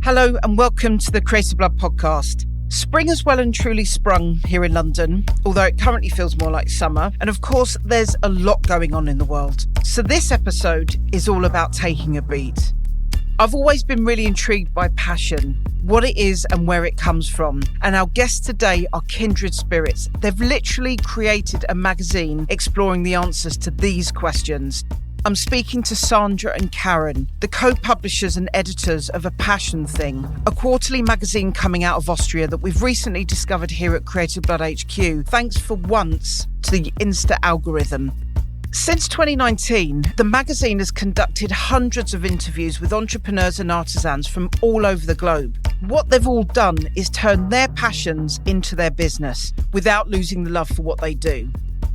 Hello and welcome to the Creative Blood podcast. Spring has well and truly sprung here in London, although it currently feels more like summer. And of course, there's a lot going on in the world. So this episode is all about taking a beat. I've always been really intrigued by passion, what it is and where it comes from. And our guests today are kindred spirits. They've literally created a magazine exploring the answers to these questions. I'm speaking to Sandra and Karin, the co-publishers and editors of A Passion Thing, a quarterly magazine coming out of Austria that we've recently discovered here at Creative Blood HQ, thanks for once to the Insta algorithm. Since 2019, the magazine has conducted hundreds of interviews with entrepreneurs and artisans from all over the globe. What they've all done is turn their passions into their business without losing the love for what they do.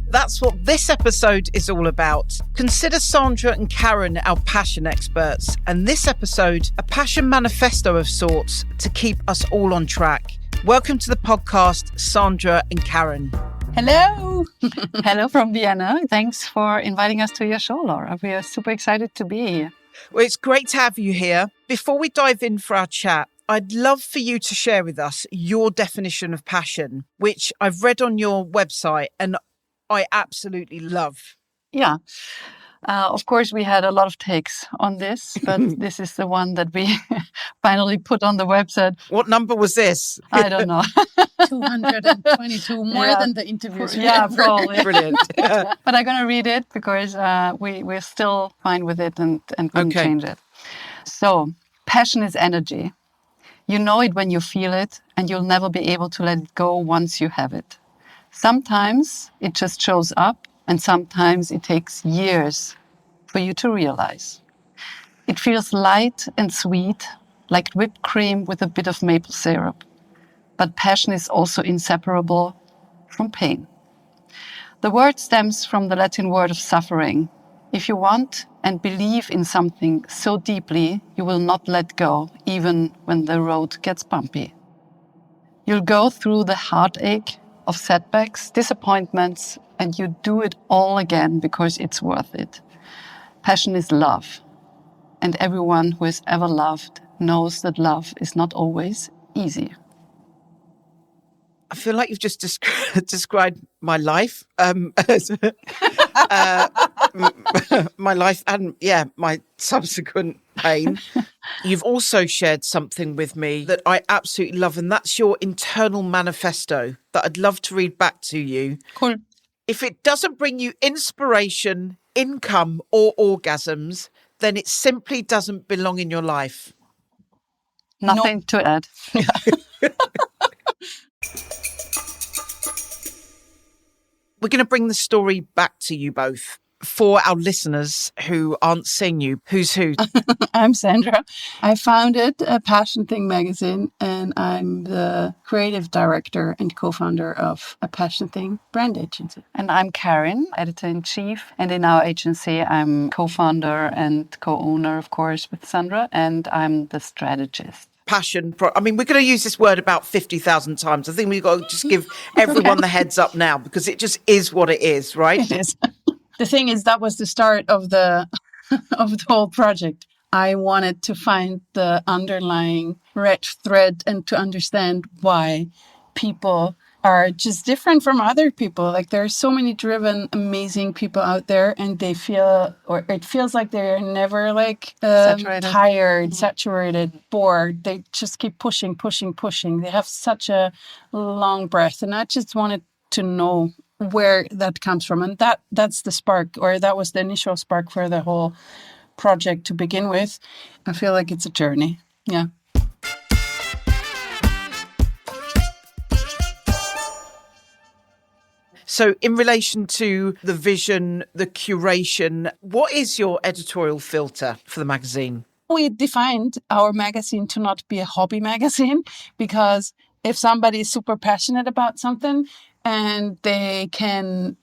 That's what this episode is all about. Consider Sandra and Karin our passion experts, and this episode, a passion manifesto of sorts to keep us all on track. Welcome to the podcast, Sandra and Karin. Hello. Hello from Vienna. Thanks for inviting us to your show, Laura. We are super excited to be here. Well, it's great to have you here. Before we dive in for our chat, I'd love for you to share with us your definition of passion, which I've read on your website and I absolutely love. Yeah. Of course, we had a lot of takes on this, but this is the one that we finally put on the website. What number was this? I don't know. 222, more than the interviews. Yeah, probably. Brilliant. But I'm going to read it because we're still fine with it and couldn't change it. So, passion is energy. You know it when you feel it, and you'll never be able to let it go once you have it. Sometimes it just shows up, and sometimes it takes years for you to realize. It feels light and sweet, like whipped cream with a bit of maple syrup. But passion is also inseparable from pain. The word stems from the Latin word of suffering. If you want and believe in something so deeply, you will not let go, even when the road gets bumpy. You'll go through the heartache of setbacks, disappointments, and you do it all again because it's worth it. Passion is love. And everyone who has ever loved knows that love is not always easy. I feel like you've just described my life. My life and, my subsequent pain. You've also shared something with me that I absolutely love, and that's your internal manifesto that I'd love to read back to you. Cool. If it doesn't bring you inspiration, income, or orgasms, then it simply doesn't belong in your life. Nothing to add. We're going to bring the story back to you both. For our listeners who aren't seeing you, who's who? I'm Sandra. I founded A Passion Thing magazine, and I'm the creative director and co-founder of A Passion Thing brand agency. And I'm Karin, editor-in-chief. And in our agency, I'm co-founder and co-owner, of course, with Sandra, and I'm the strategist. Passion. We're going to use this word about 50,000 times. I think we've got to just give everyone the heads up now because it just is what it is, right? It is. The thing is, that was the start of the whole project. I wanted to find the underlying red thread and to understand why people are just different from other people. Like, there are so many driven, amazing people out there, and it feels like they're never tired, saturated, bored. They just keep pushing. They have such a long breath, and I just wanted to know where that comes from. And that's the spark, or that was the initial spark for the whole project to begin with. I feel like it's a journey. Yeah. So in relation to the vision, the curation, what is your editorial filter for the magazine? We defined our magazine to not be a hobby magazine, because if somebody is super passionate about something and they can,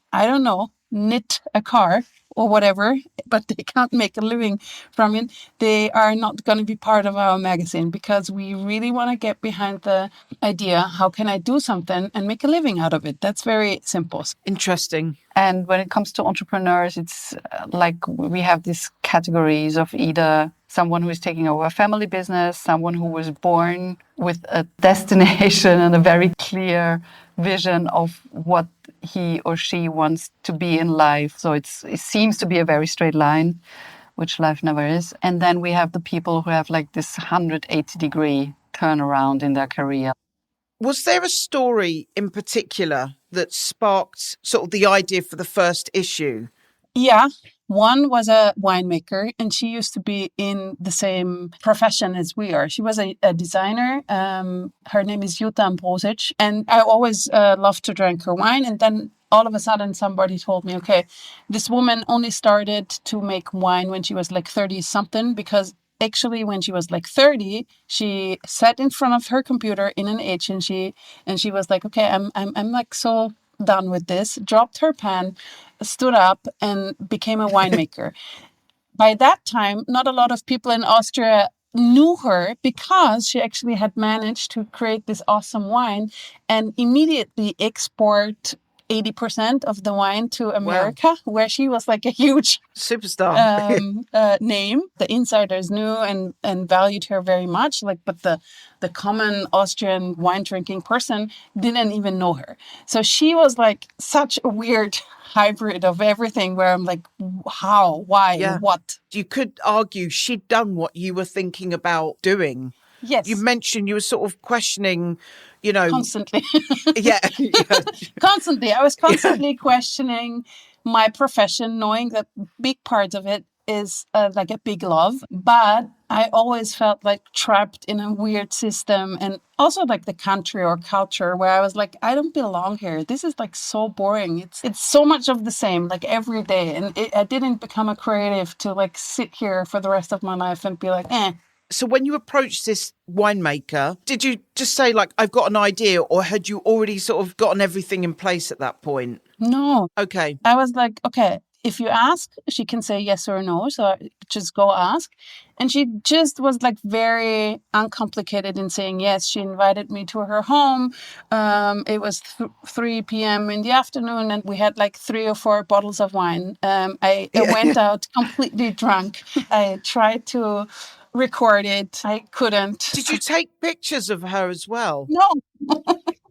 knit a car or whatever, but they can't make a living from it, they are not going to be part of our magazine, because we really want to get behind the idea, how can I do something and make a living out of it? That's very simple. Interesting. And when it comes to entrepreneurs, it's like we have these categories of either someone who is taking over a family business, someone who was born with a destination and a very clear vision of what he or she wants to be in life. So it seems to be a very straight line, which life never is. And then we have the people who have like this 180-degree turnaround in their career. Was there a story in particular that sparked sort of the idea for the first issue? Yeah. One was a winemaker, and she used to be in the same profession as we are. She was a designer. Her name is Jutta Ambrosic, and I always loved to drink her wine. And then all of a sudden, somebody told me, okay, this woman only started to make wine when she was like 30-something, because actually when she was like 30, she sat in front of her computer in an agency, and she was like, okay, I'm like so done with this, dropped her pen, stood up, and became a winemaker. By that time, not a lot of people in Austria knew her, because she actually had managed to create this awesome wine and immediately export 80% of the wine to America, where she was like a huge superstar name. The insiders knew and valued her very much. But the common Austrian wine drinking person didn't even know her. So she was like such a weird hybrid of everything, where I'm like, how, why, what? You could argue she'd done what you were thinking about doing. Yes. You mentioned you were sort of questioning, constantly. Constantly. I was constantly questioning my profession, knowing that big part of it is like a big love. But I always felt like trapped in a weird system, and also like the country or culture, where I was like, I don't belong here. This is like so boring. It's so much of the same, like every day. And I didn't become a creative to like sit here for the rest of my life and be like, eh. So when you approached this winemaker, did you just say, like, I've got an idea, or had you already sort of gotten everything in place at that point? No. Okay. I was like, okay, if you ask, she can say yes or no. So just go ask. And she just was like very uncomplicated in saying yes. She invited me to her home. It was 3 p.m. in the afternoon, and we had like 3 or 4 bottles of wine. I went out completely drunk. I tried to record it. I couldn't. Did you take pictures of her as well? No.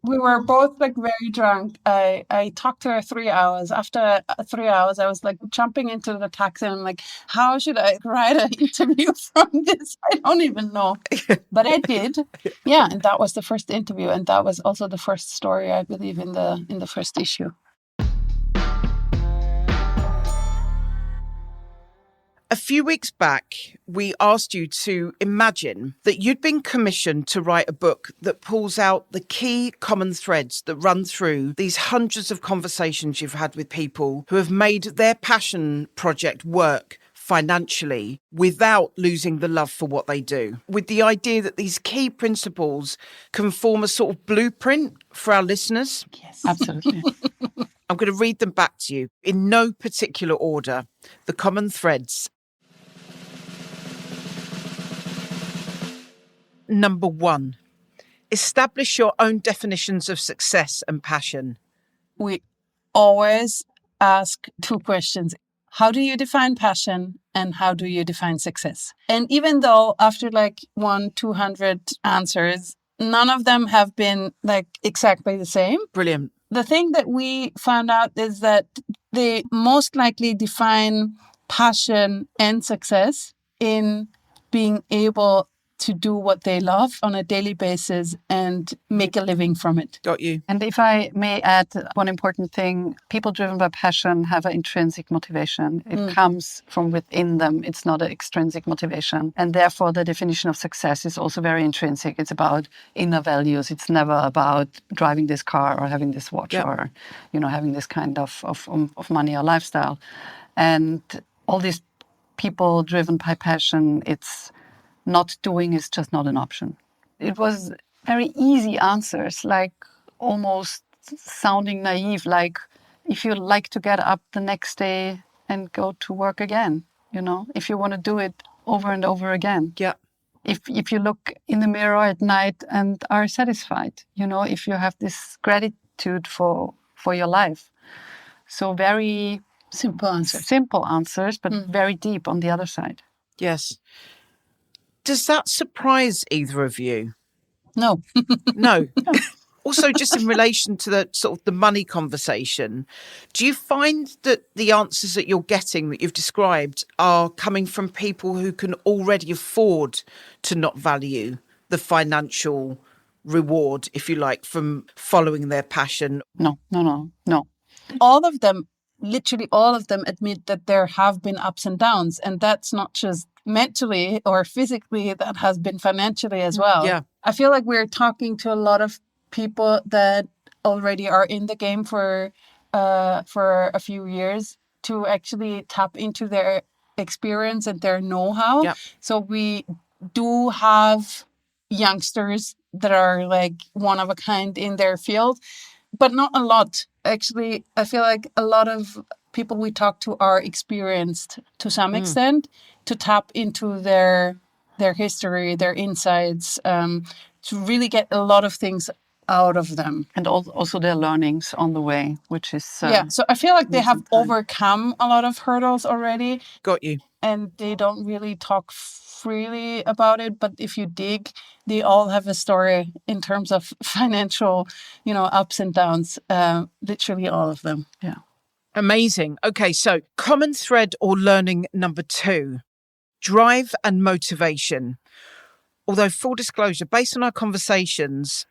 We were both like very drunk. I talked to her 3 hours. After 3 hours, I was like jumping into the taxi, and I'm like, how should I write an interview from this? I don't even know. But I did. Yeah, and that was the first interview, and that was also the first story, I believe, in the first issue. A few weeks back, we asked you to imagine that you'd been commissioned to write a book that pulls out the key common threads that run through these hundreds of conversations you've had with people who have made their passion project work financially without losing the love for what they do, with the idea that these key principles can form a sort of blueprint for our listeners. Yes, absolutely. I'm going to read them back to you in no particular order. The common threads. Number 1, establish your own definitions of success and passion. We always ask 2 questions. How do you define passion, and how do you define success? And even though after like 200 answers, none of them have been like exactly the same. Brilliant. The thing that we found out is that they most likely define passion and success in being able to do what they love on a daily basis and make a living from it. Got you. And if I may add one important thing, people driven by passion have an intrinsic motivation. It comes from within them. It's not an extrinsic motivation. And therefore, the definition of success is also very intrinsic. It's about inner values. It's never about driving this car or having this watch or, having this kind of money or lifestyle. And all these people driven by passion, it's not doing is just not an option. It was very easy answers, like almost sounding naive, like if you like to get up the next day and go to work again, if you want to do it over and over again. Yeah. If you look in the mirror at night and are satisfied, if you have this gratitude for your life. So very simple answers, but very deep on the other side. Yes. Does that surprise either of you? No. No. Also, just in relation to the sort of the money conversation, do you find that the answers that you're getting that you've described are coming from people who can already afford to not value the financial reward, if you like, from following their passion? No. All of them, literally all of them, admit that there have been ups and downs. And that's not just mentally or physically, that has been financially as well. Yeah. I feel like we're talking to a lot of people that already are in the game for a few years to actually tap into their experience and their know-how. Yeah. So we do have youngsters that are like one of a kind in their field, but not a lot. Actually, I feel like a lot of people we talk to are experienced to some extent to tap into their history, their insights, to really get a lot of things out of them. And also their learnings on the way, which is... So I feel like they have overcome a lot of hurdles already. Got you. And they don't really talk freely about it. But if you dig, they all have a story in terms of financial, ups and downs, literally all of them. Yeah. Amazing. Okay, so common thread or learning number 2, drive and motivation. Although, full disclosure, based on our conversations,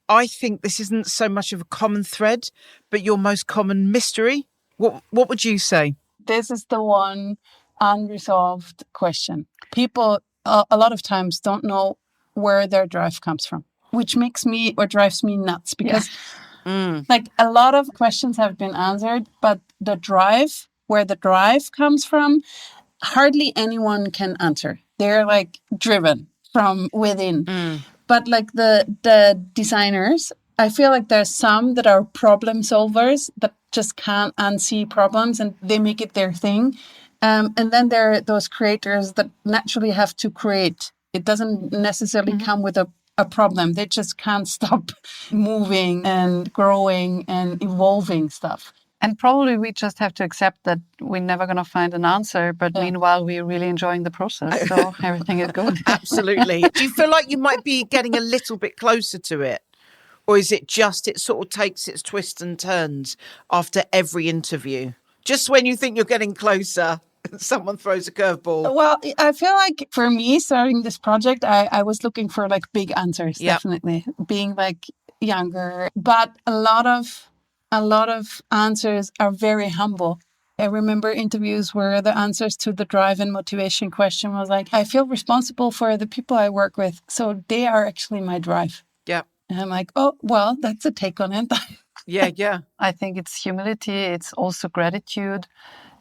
I think this isn't so much of a common thread, but your most common mystery. What would you say? This is the one unresolved question. People a lot of times don't know where their drive comes from, which makes me or drives me nuts because like a lot of questions have been answered, but the drive, where the drive comes from, hardly anyone can answer. They're like driven from within. But like the designers, I feel like there's some that are problem solvers that just can't unsee problems and they make it their thing. And then there are those creators that naturally have to create. It doesn't necessarily come with a problem. They just can't stop moving and growing and evolving stuff. And probably we just have to accept that we're never going to find an answer. But meanwhile, we're really enjoying the process. So everything is good. Absolutely. Do you feel like you might be getting a little bit closer to it? Or is it just it sort of takes its twists and turns after every interview? Just when you think you're getting closer, someone throws a curveball. Well, I feel like for me, starting this project, I was looking for like big answers, definitely. Being like younger. But a lot of answers are very humble. I remember interviews where the answers to the drive and motivation question was like, I feel responsible for the people I work with. So they are actually my drive. Yeah. And I'm like, oh, well, that's a take on it. Yeah. I think it's humility. It's also gratitude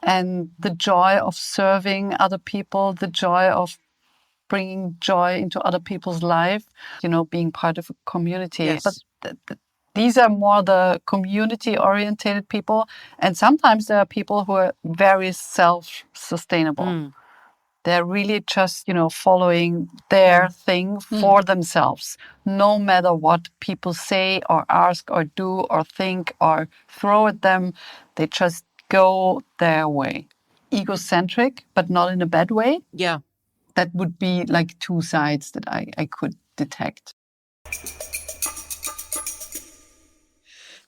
and the joy of serving other people, the joy of bringing joy into other people's life, being part of a community. Yes. But these are more the community-oriented people. And sometimes there are people who are very self-sustainable. They're really just, following their thing for themselves, no matter what people say or ask or do or think or throw at them. They just go their way. Egocentric, but not in a bad way. Yeah. That would be like two sides that I could detect.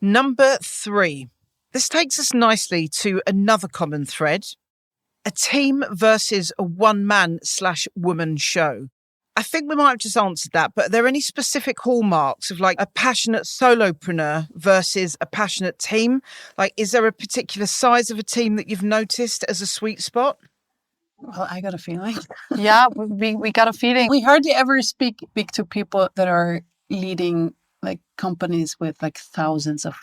Number 3. This takes us nicely to another common thread. A team versus a one-man/woman show. I think we might have just answered that, but are there any specific hallmarks of like a passionate solopreneur versus a passionate team? Like, is there a particular size of a team that you've noticed as a sweet spot? Well, I got a feeling. Yeah, we got a feeling. We hardly ever speak to people that are leading like companies with like thousands of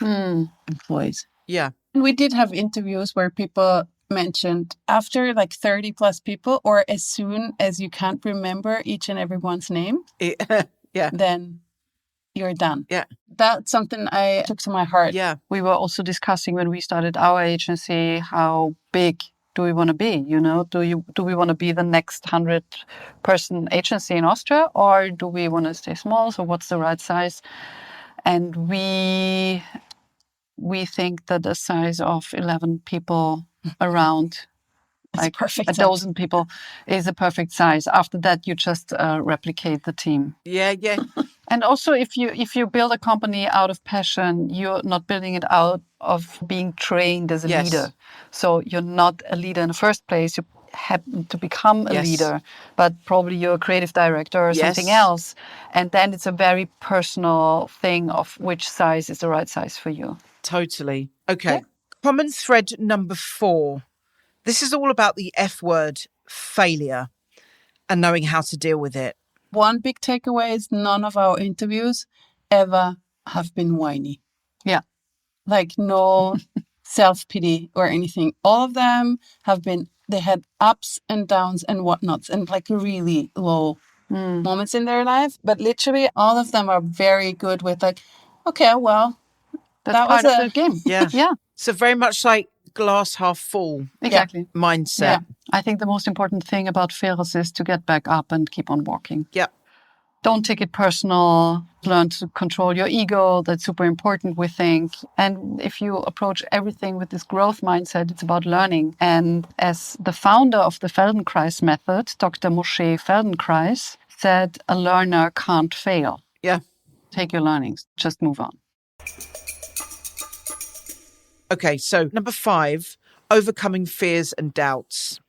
employees. Yeah. We did have interviews where people mentioned after like 30 plus people, or as soon as you can't remember each and everyone's name, then you're done. Yeah. That's something I took to my heart. Yeah. We were also discussing when we started our agency, how big do we want to be? Do we want to be the next 100-person agency in Austria, or do we want to stay small? So what's the right size? And we think that the size of 11 people around like perfect a dozen people is a perfect size. After that, you just replicate the team. Yeah. And also, if you build a company out of passion, you're not building it out of being trained as a leader. So you're not a leader in the first place. You happen to become a leader, but probably you're a creative director or something else. And then it's a very personal thing of which size is the right size for you. Totally. Okay. Common thread number 4. This is all about the F word, failure, and knowing how to deal with it. One big takeaway is none of our interviews ever have been whiny. Yeah. Like no self-pity or anything. All of them they had ups and downs and whatnots and like really low moments in their life. But literally all of them are very good with like, okay, well, that was part of the game. Yeah. So very much like glass half full. Exactly. Mindset. Yeah. I think the most important thing about failures is to get back up and keep on walking. Yeah. Don't take it personal. Learn to control your ego. That's super important, we think. And if you approach everything with this growth mindset, it's about learning. And as the founder of the Feldenkrais method, Dr. Moshe Feldenkrais, said, a learner can't fail. Yeah. Take your learnings. Just move on. Okay, so number 5, overcoming fears and doubts.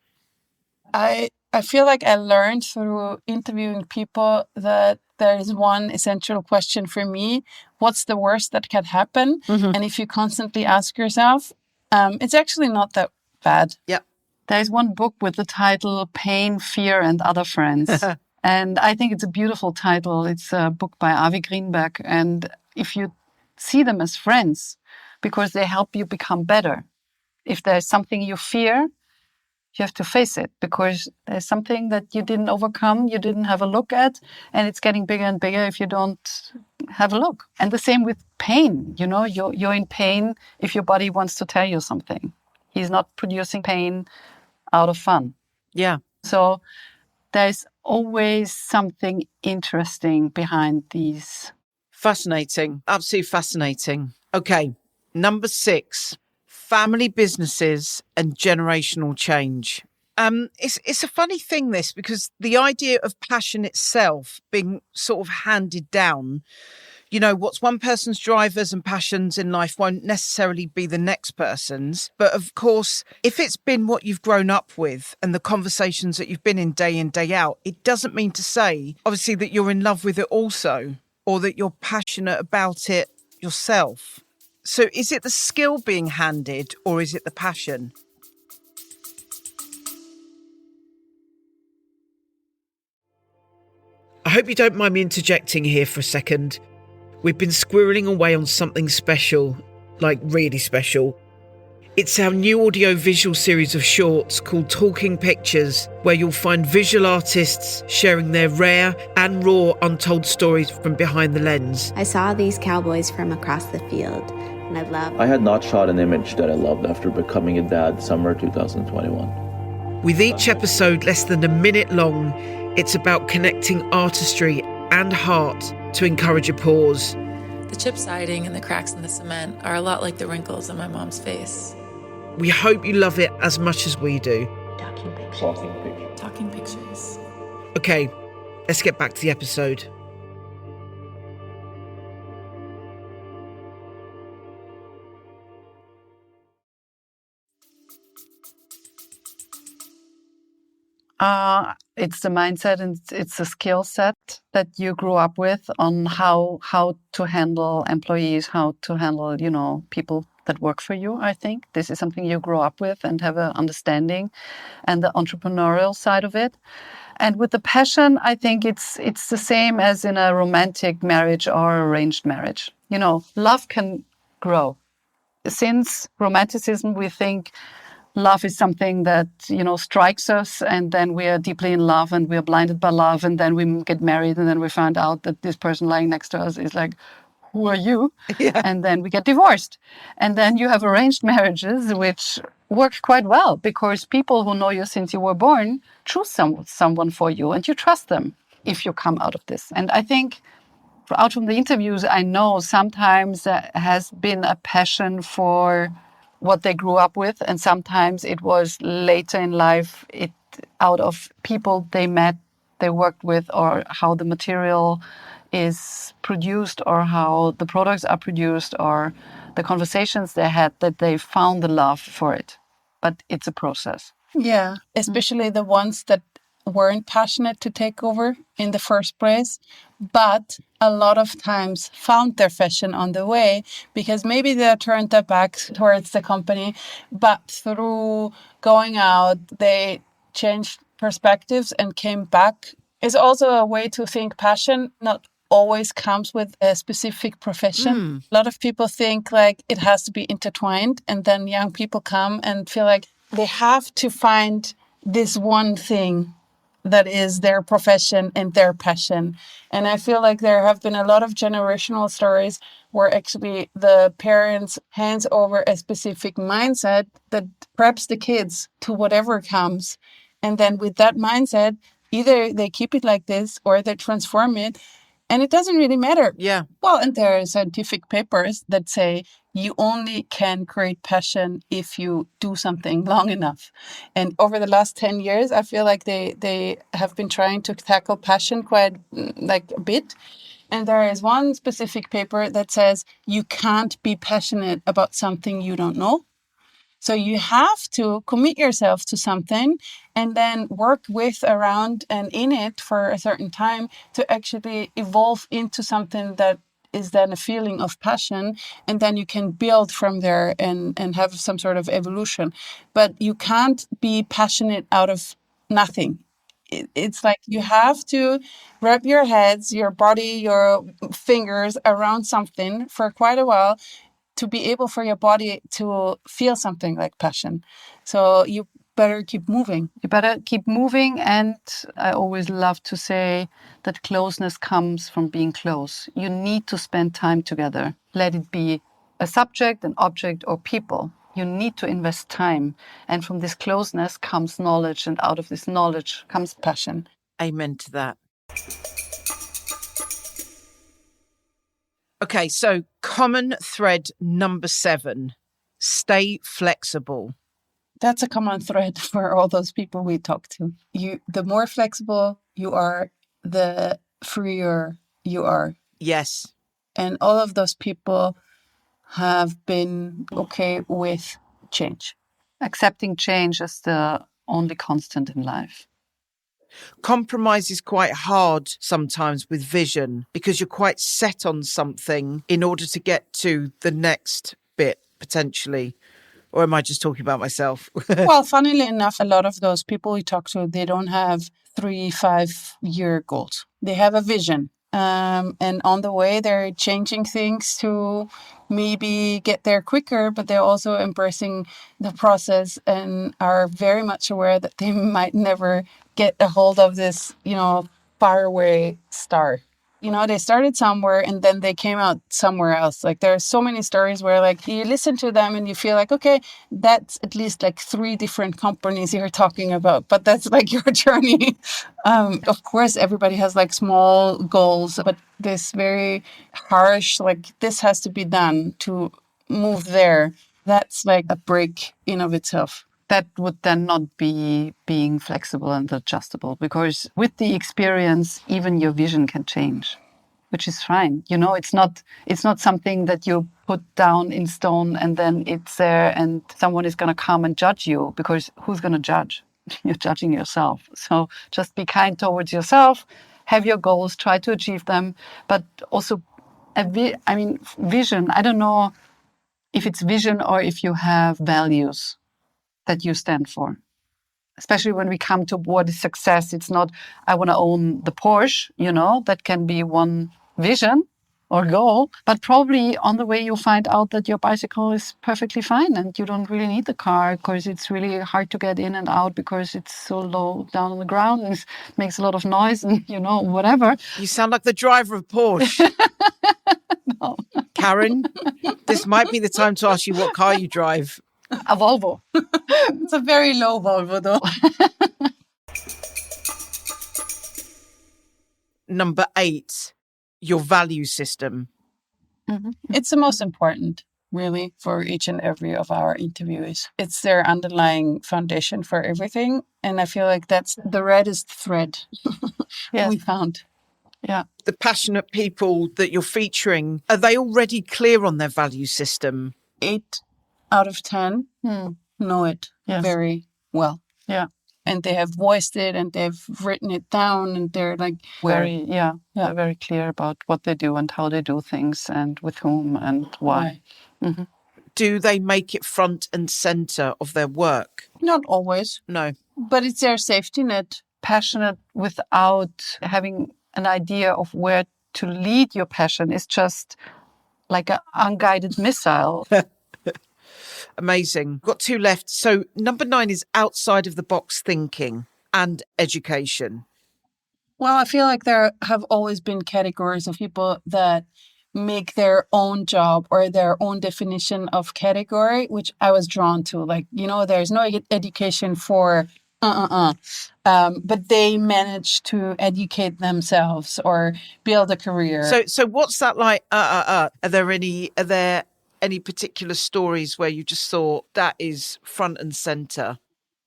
I feel like I learned through interviewing people that there is one essential question for me. What's the worst that can happen? And if you constantly ask yourself, it's actually not that bad. Yeah. There's one book with the title Pain, Fear, and Other Friends. And I think it's a beautiful title. It's a book by Avi Greenberg. And if you see them as friends, because they help you become better. If there's something you fear, you have to face it because there's something that you didn't overcome, you didn't have a look at, and it's getting bigger and bigger if you don't have a look. And the same with pain. You know, you're in pain if your body wants to tell you something. He's not producing pain out of fun. Yeah. So there's always something interesting behind these. Fascinating. Absolutely fascinating. Okay. Number 6. Family businesses and generational change. It's a funny thing, this, because the idea of passion itself being sort of handed down, you know, what's one person's drivers and passions in life won't necessarily be the next person's. But of course, if it's been what you've grown up with and the conversations that you've been in, day out, it doesn't mean to say, obviously, that you're in love with it also, or that you're passionate about it yourself. So is it the skill being handed or is it the passion? I hope you don't mind me interjecting here for a second. We've been squirreling away on something special, like really special. It's our new audio-visual series of shorts called Talking Pictures, where you'll find visual artists sharing their rare and raw untold stories from behind the lens. I saw these cowboys from across the field. I had not shot an image that I loved after becoming a dad summer 2021. With each episode less than a minute long, it's about connecting artistry and heart to encourage a pause. The chip siding and the cracks in the cement are a lot like the wrinkles on my mom's face. We hope you love it as much as we do. Talking pictures. Okay, let's get back to the episode. It's the mindset and it's the skill set that you grew up with on how to handle employees, how to handle, you know, people that work for you. I think this is something you grow up with and have an understanding, and the entrepreneurial side of it. And with the passion, I think it's the same as in a romantic marriage or arranged marriage. You know, love can grow. Since romanticism, we think love is something that, you know, strikes us, and then we are deeply in love and we are blinded by love, and then we get married, and then we find out that this person lying next to us is like, who are you? Yeah. And then we get divorced. And then you have arranged marriages, which work quite well because people who know you since you were born choose someone for you and you trust them if you come out of this. And I think out from the interviews, I know sometimes there has been a passion for what they grew up with. And sometimes it was later in life, out of people they met, they worked with, or how the material is produced, or how the products are produced, or the conversations they had, that they found the love for it. But it's a process. Yeah, especially the ones that weren't passionate to take over in the first place, but a lot of times found their passion on the way, because maybe they turned their backs towards the company, but through going out, they changed perspectives and came back. Is also a way to think passion not always comes with a specific profession. A lot of people think like it has to be intertwined, and then young people come and feel like they have to find this one thing that is their profession and their passion. And I feel like there have been a lot of generational stories where actually the parents hands over a specific mindset that preps the kids to whatever comes. And then with that mindset, either they keep it like this or they transform it. And it doesn't really matter. Yeah. Well, and there are scientific papers that say you only can create passion if you do something long enough. And over the last 10 years, I feel like they have been trying to tackle passion quite like a bit. And there is one specific paper that says you can't be passionate about something you don't know. So you have to commit yourself to something and then work with, around, and in it for a certain time to actually evolve into something that is then a feeling of passion. And then you can build from there and have some sort of evolution. But you can't be passionate out of nothing. It's like you have to wrap your heads, your body, your fingers around something for quite a while to be able for your body to feel something like passion. So you better keep moving. You better keep moving. And I always love to say that closeness comes from being close. You need to spend time together. Let it be a subject, an object, or people. You need to invest time. And from this closeness comes knowledge. And out of this knowledge comes passion. Amen to that. Okay, so common thread number 7, stay flexible. That's a common thread for all those people we talk to. The more flexible you are, the freer you are. Yes. And all of those people have been okay with change. Accepting change is the only constant in life. Compromise is quite hard sometimes with vision because you're quite set on something in order to get to the next bit, potentially. Or am I just talking about myself? Well, funnily enough, a lot of those people we talk to, they don't have 3-5-year goals. They have a vision. And on the way, they're changing things to maybe get there quicker, but they're also embracing the process and are very much aware that they might never get a hold of this, faraway star. They started somewhere and then they came out somewhere else. Like there are so many stories where like you listen to them and you feel like, okay, that's at least like 3 different companies you're talking about, but that's like your journey. Of course, everybody has like small goals, but this very harsh, like this has to be done to move there. That's like a break in of itself. That would then not be being flexible and adjustable, because with the experience, even your vision can change, which is fine. It's not something that you put down in stone and then it's there and someone is going to come and judge you, because who's going to judge? You're judging yourself. So just be kind towards yourself, have your goals, try to achieve them, but also, vision. I don't know if it's vision or if you have values that you stand for. Especially when we come to what is success, it's not, I want to own the Porsche, that can be one vision or goal. But probably on the way you find out that your bicycle is perfectly fine and you don't really need the car because it's really hard to get in and out because it's so low down on the ground and it makes a lot of noise and, whatever. You sound like the driver of Porsche. No. Karin, this might be the time to ask you what car you drive. A Volvo. It's a very low Volvo, though. Number 8, your value system. Mm-hmm. It's the most important. really, for each and every of our interviewees. It's their underlying foundation for everything. And I feel like that's the reddest thread we found. Yeah. The passionate people that you're featuring, are they already clear on their value system? 8 out of 10 know it very well. Yeah. And they have voiced it and they've written it down and they're like they're very clear about what they do and how they do things and with whom and why. Mm-hmm. Do they make it front and center of their work? Not always. No. But it's their safety net. Passionate without having an idea of where to lead your passion is just like an unguided missile. Amazing. Got 2 left. So number 9 is outside of the box thinking and education. Well, I feel like there have always been categories of people that make their own job or their own definition of category, which I was drawn to. Like, there's no education for but they manage to educate themselves or build a career. So what's that like? Are there any particular stories where you just thought that is front and center?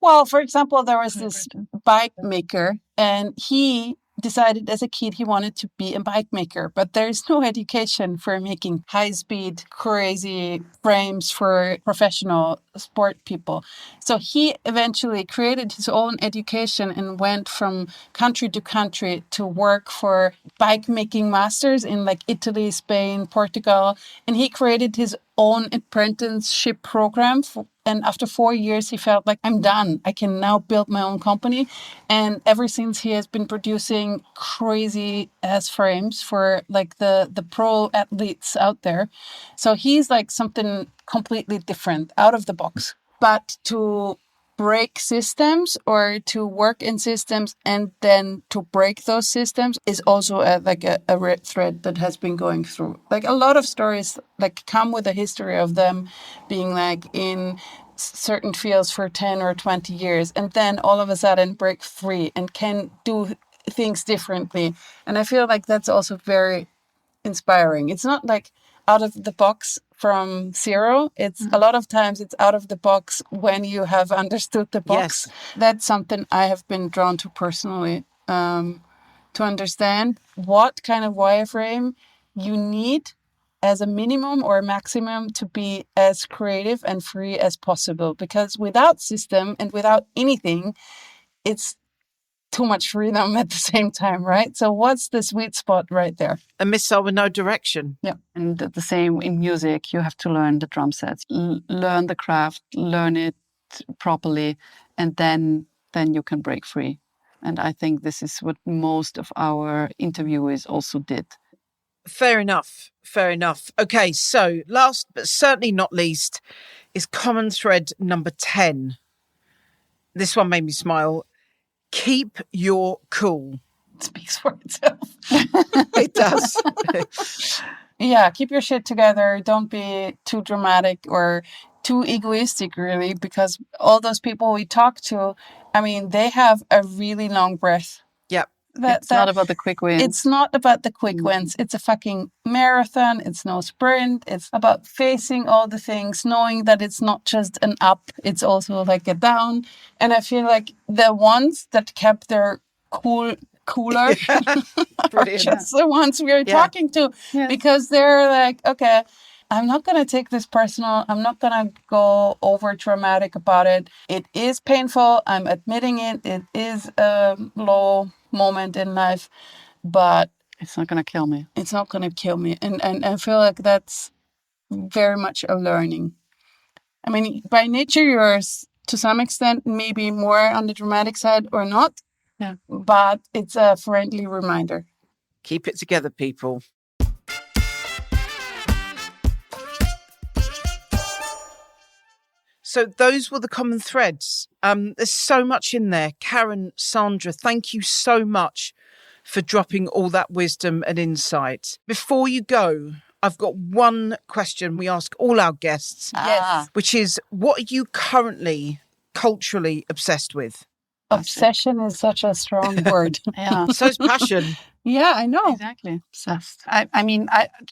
Well, for example, there was this bike maker, and he decided as a kid he wanted to be a bike maker, but there's no education for making high-speed, crazy frames for professional sport people. So he eventually created his own education and went from country to country to work for bike making masters in like Italy, Spain, Portugal, and he created his own apprenticeship program and after 4 years, he felt like, I'm done. I can now build my own company. And ever since, he has been producing crazy ass frames for like the pro athletes out there. So he's like something completely different, out of the box. But to break systems or to work in systems and then to break those systems is also a red thread that has been going through. Like a lot of stories like come with a history of them being like in certain fields for 10 or 20 years and then all of a sudden break free and can do things differently. And I feel like that's also very inspiring. It's not like out of the box from zero. It's a lot of times it's out of the box when you have understood the box. Yes. That's something I have been drawn to personally, to understand what kind of wireframe you need as a minimum or a maximum to be as creative and free as possible. Because without system and without anything, it's too much freedom at the same time, right? So what's the sweet spot right there? A missile with no direction. Yeah. And the same in music, you have to learn the drum sets, learn the craft, learn it properly, and then you can break free. And I think this is what most of our interviewees also did. Fair enough. Okay, so last but certainly not least is common thread number 10. This one made me smile. Keep your cool. It speaks for itself. It does. Yeah, keep your shit together. Don't be too dramatic or too egoistic, really, because all those people we talk to, I mean, they have a really long breath. Yep. It's not about the quick wins. It's not about the quick wins. It's a fucking marathon. It's no sprint. It's about facing all the things, knowing that it's not just an up. It's also like a down. And I feel like the ones that kept their cooler are just the ones we are talking to. Yeah. Because they're like, okay, I'm not going to take this personal. I'm not going to go over dramatic about it. It is painful. I'm admitting it. It is a low moment in life, but it's not going to kill me. It's not going to kill me. And I feel like that's very much a learning. I mean, by nature, you're to some extent maybe more on the dramatic side or not. Yeah. But it's a friendly reminder. Keep it together, people. So those were the common threads. There's so much in there. Karin, Sandra, thank you so much for dropping all that wisdom and insight. Before you go, I've got one question we ask all our guests, which is, what are you currently culturally obsessed with? Obsession is such a strong word. Yeah. So is passion. Yeah, I know. Exactly. Obsessed. I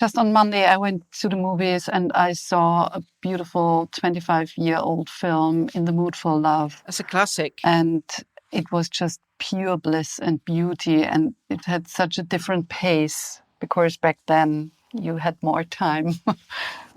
just on Monday, I went to the movies and I saw a beautiful 25-year-old film, In the Mood for Love. That's a classic. And it was just pure bliss and beauty. And it had such a different pace because back then you had more time.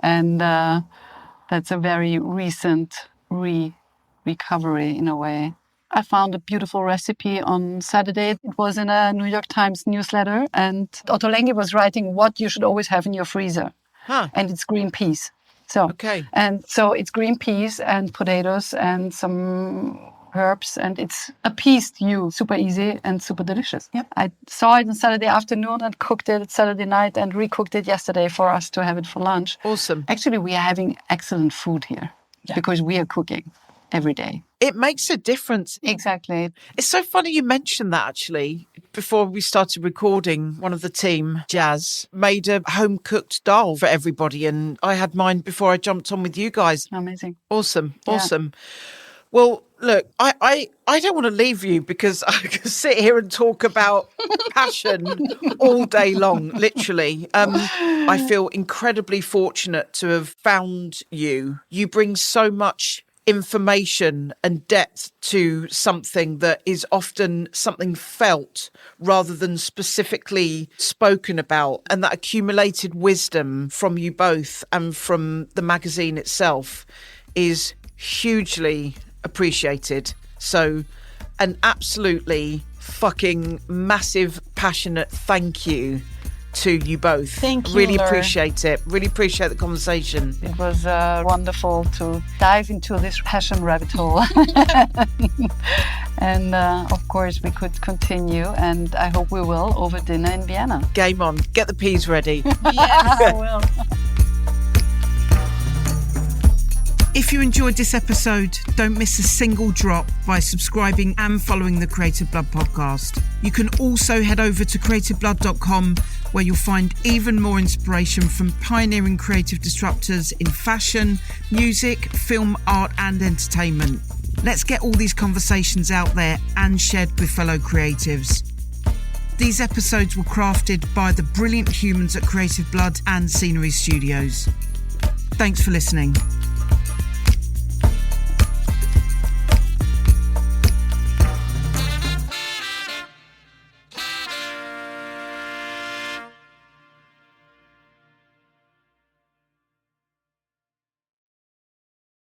And that's a very recent recovery in a way. I found a beautiful recipe on Saturday. It was in a New York Times newsletter, and Otto Lengi was writing what you should always have in your freezer. And it's green peas. So it's green peas and potatoes and some herbs, and it's a piece to you. Super easy and super delicious. Yep. I saw it on Saturday afternoon and cooked it Saturday night and recooked it yesterday for us to have it for lunch. Awesome. Actually, we are having excellent food here because we are cooking every day. It makes a difference. Exactly. It's so funny you mentioned that, actually. Before we started recording, one of the team, Jazz, made a home-cooked dal for everybody, and I had mine before I jumped on with you guys. Amazing. Awesome. Well, look, I don't want to leave you because I could sit here and talk about passion all day long, literally. I feel incredibly fortunate to have found you. You bring so much information and depth to something that is often something felt rather than specifically spoken about, and that accumulated wisdom from you both and from the magazine itself is hugely appreciated. So an absolutely fucking massive passionate thank you to you both. Thank you. Really Laura. appreciate it. Really appreciate the conversation. It was wonderful to dive into this passion rabbit hole. And of course, we could continue, and I hope we will over dinner in Vienna. Game on. Get the peas ready. Yes, I will. If you enjoyed this episode, don't miss a single drop by subscribing and following the Creative Blood podcast. You can also head over to creativeblood.com, where you'll find even more inspiration from pioneering creative disruptors in fashion, music, film, art and entertainment. Let's get all these conversations out there and shared with fellow creatives. These episodes were crafted by the brilliant humans at Creative Blood and Scenery Studios. Thanks for listening.